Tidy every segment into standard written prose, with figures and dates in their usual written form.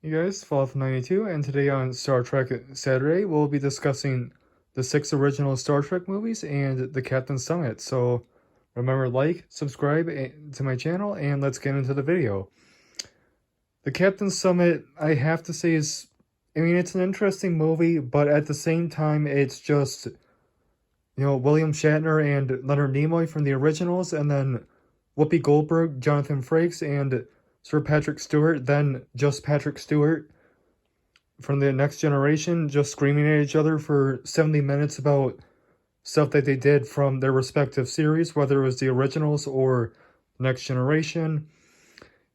Hey guys, Fallout92, and today on Star Trek Saturday, we'll be discussing the 6 original Star Trek movies and the Captain Summit. So remember, like, subscribe to my channel, and let's get into the video. The Captain Summit, I have to say, it's an interesting movie, but at the same time, it's just, William Shatner and Leonard Nimoy from the originals, and then Whoopi Goldberg, Jonathan Frakes, and Sir Patrick Stewart, then just Patrick Stewart from the Next Generation, just screaming at each other for 70 minutes about stuff that they did from their respective series, whether it was the originals or Next Generation.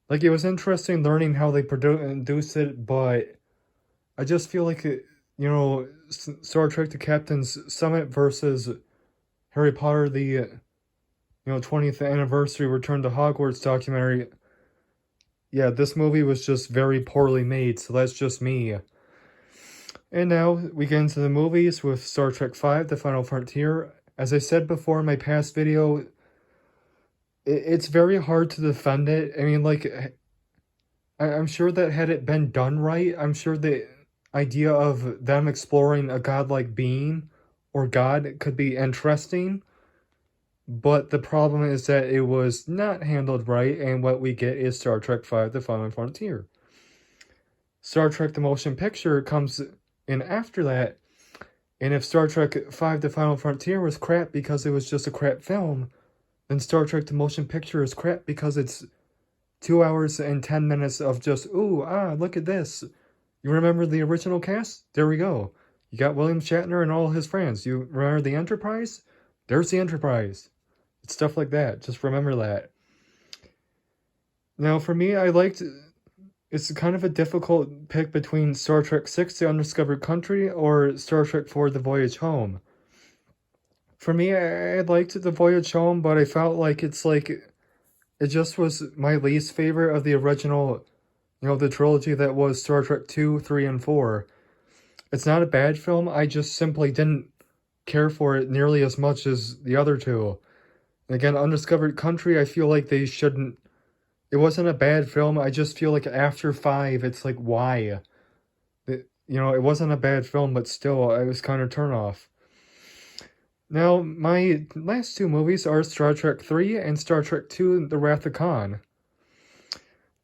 Like, it was interesting learning how they produced it, but I just feel like, Star Trek The Captain's Summit versus Harry Potter, the 20th anniversary Return to Hogwarts documentary. Yeah, this movie was just very poorly made, so that's just me. And now we get into the movies with Star Trek V, The Final Frontier. As I said before in my past video, it's very hard to defend it. I'm sure that had it been done right, I'm sure the idea of them exploring a godlike being or God could be interesting. But the problem is that it was not handled right, and what we get is Star Trek V, The Final Frontier. Star Trek The Motion Picture comes in after that, and if Star Trek V, The Final Frontier was crap because it was just a crap film, then Star Trek The Motion Picture is crap because it's 2 hours and 10 minutes of just, ooh, look at this. You remember the original cast? There we go. You got William Shatner and all his friends. You remember the Enterprise? There's the Enterprise. It's stuff like that. Just remember that. Now, for me, it's kind of a difficult pick between Star Trek VI, The Undiscovered Country, or Star Trek IV, The Voyage Home. For me, I liked The Voyage Home, but I felt like it just was my least favorite of the original, the trilogy that was Star Trek II, III, and IV. It's not a bad film, I just simply didn't care for it nearly as much as the other two. And again, Undiscovered Country, I feel like they shouldn't... It wasn't a bad film, I just feel like after 5, it's like, why? It wasn't a bad film, but still, I was kind of turned off. Now, my last 2 movies are Star Trek 3 and Star Trek 2, The Wrath of Khan.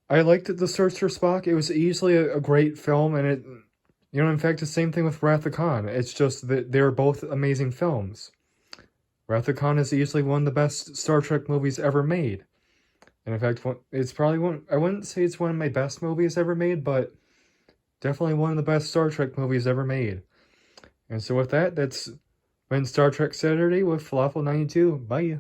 I liked The Search for Spock. It was easily a great film, and in fact, the same thing with Wrath of Khan. It's just that they're both amazing films. Wrath of Khan is easily one of the best Star Trek movies ever made. And in fact, it's probably one... I wouldn't say it's one of my best movies ever made, but definitely one of the best Star Trek movies ever made. And so with that, that's been Star Trek Saturday with Falafel92. Bye!